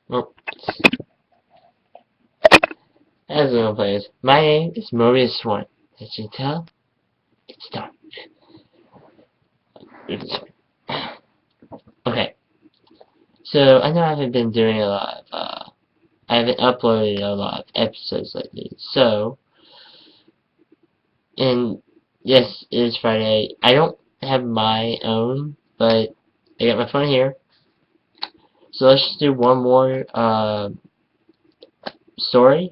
Well, as one players, my name is Maurice Swan. As you can tell, it's dark. Okay, so I know I haven't been doing a lot of, I haven't uploaded a lot of episodes lately, so, and yes, it is Friday. I don't have my own, but I got my phone here. So let's just do one more, story,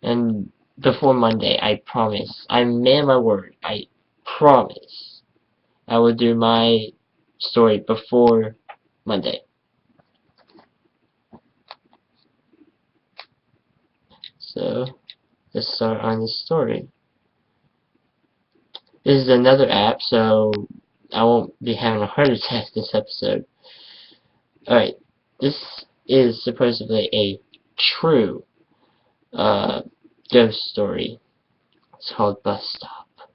and before Monday, I promise. I man my word. I promise. I will do my story before Monday. So let's start on the story. This is another app, so I won't be having a heart attack this episode. Alright, this is supposedly a true ghost story. It's called Bus Stop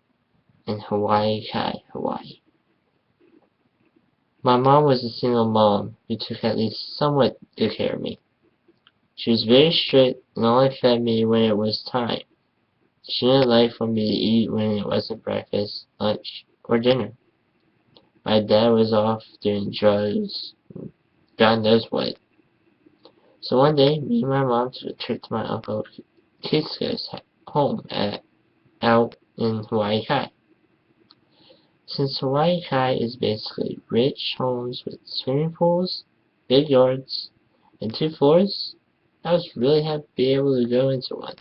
in Hawaii Kai, Hawaii. My mom was a single mom who took at least somewhat good care of me. She was very strict and only fed me when it was time. She didn't like for me to eat when it wasn't breakfast, lunch, or dinner. My dad was off doing drugs, God knows what. So one day, me and my mom took a trip to my uncle Kisco's home out in Hawaii Kai. Since Hawaii Kai is basically rich homes with swimming pools, big yards, and 2 floors, I was really happy to be able to go into one.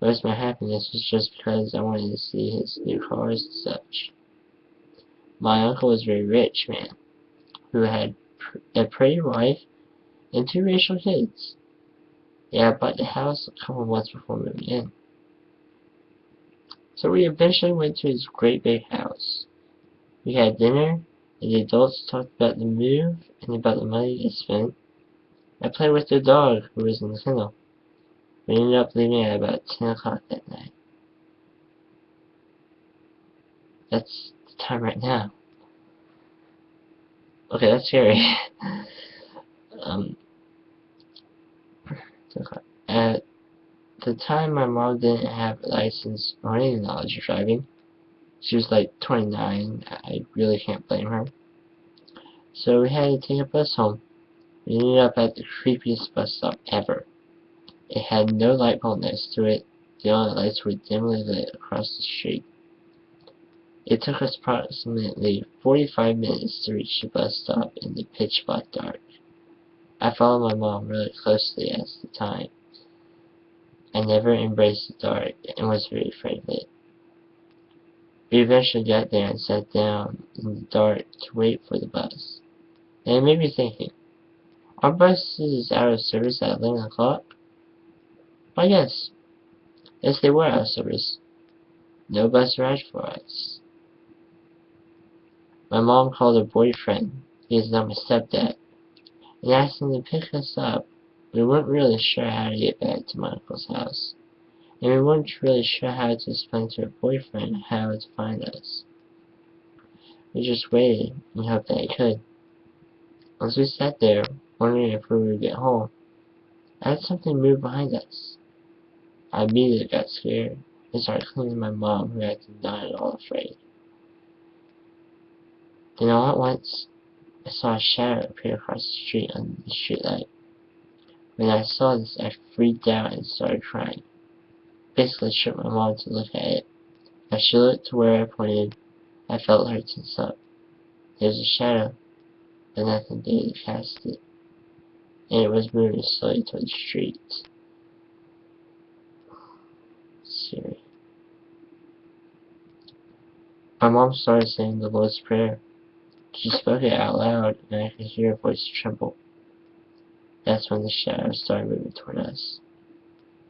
Most of my happiness was just because I wanted to see his new cars and such. My uncle was a very rich man, who had a pretty wife and 2 racial kids. Yeah, I bought the house a couple months before moving in. So we eventually went to his great big house. We had dinner, and the adults talked about the move and about the money they spent. I played with the dog, who was in the kennel. We ended up leaving at about 10 o'clock that night. That's the time right now. Okay, that's scary. um, at the time, my mom didn't have a license or any knowledge of driving. She was like 29. I really can't blame her. So we had to take a bus home. We ended up at the creepiest bus stop ever. It had no light pole next to it. The only lights were dimly lit across the street. It took us approximately 45 minutes to reach the bus stop in the pitch black dark. I followed my mom really closely at the time. I never embraced the dark and was very afraid of it. We eventually got there and sat down in the dark to wait for the bus. And it made me thinking, are buses out of service at 11 o'clock? Why yes. Yes, they were out of service. No bus arrived for us. My mom called her boyfriend, he is now my stepdad, and asked him to pick us up. We weren't really sure how to get back to my uncle's house, and we weren't really sure how to explain to her boyfriend how to find us. We just waited and hoped that he could. As we sat there, wondering if we would get home, I had something move behind us. I immediately got scared and started cleaning my mom, who acted not at all afraid. Then all at once, I saw a shadow appear across the street under the streetlight. When I saw this, I freaked out and started crying. Basically shook my mom to look at it. As she looked to where I pointed, I felt her tense up. There was a shadow, but nothing there to cast it, and it was moving slowly toward the street. Siri. My mom started saying the Lord's Prayer. She spoke it out loud, and I could hear her voice tremble. That's when the shadow started moving toward us.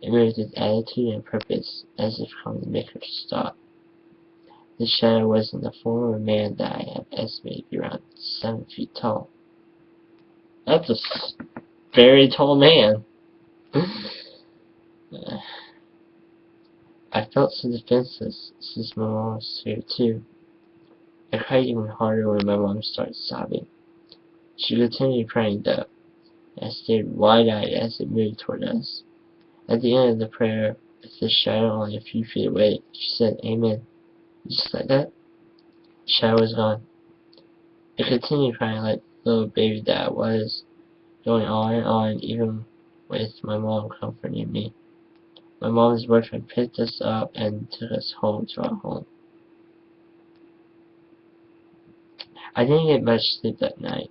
It moved with attitude and purpose, as if coming to make her stop. The shadow was in the form of a man that I have estimated to be around 7 feet tall. That's a very tall man. I felt so defenseless since my mom was here too. I cried even harder when my mom started sobbing. She continued crying though, I stared wide-eyed as it moved toward us. At the end of the prayer, with the shadow only a few feet away, she said, "Amen." Just like that, the shadow was gone. I continued crying like the little baby that I was, going on and on, even with my mom comforting me. My mom's boyfriend picked us up and took us home to our home. I didn't get much sleep that night.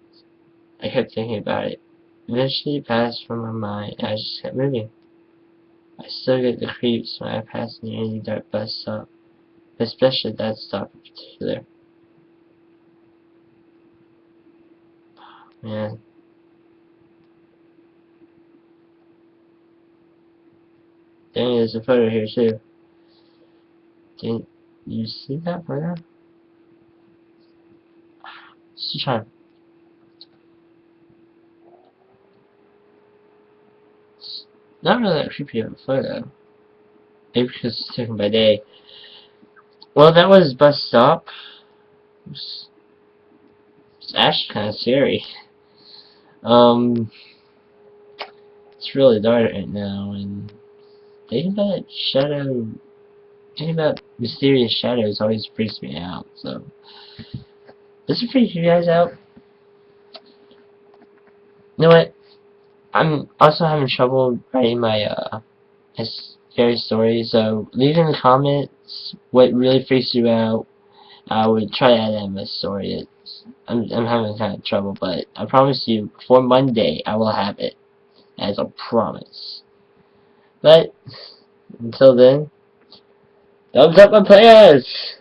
I kept thinking about it. Eventually it passed from my mind and I just kept moving. I still get the creeps when I pass near any dark bus stop, especially that stop in particular. Man. Dang, there's a photo here too. Didn't you see that photo? Just trying. It's not really that creepy of a photo. Maybe because it's taken by day. Well, that was bus stop. It's actually kind of scary. It's really dark right now, and thinking about shadow, thinking about mysterious shadows always freaks me out. So, does it freak you guys out? You know what? I'm also having trouble writing my scary stories. So, leave in the comments what really freaks you out. I would try to add that in my story. I'm having kind of trouble, but I promise you, before Monday, I will have it. As a promise. But, until then, thumbs up my plans!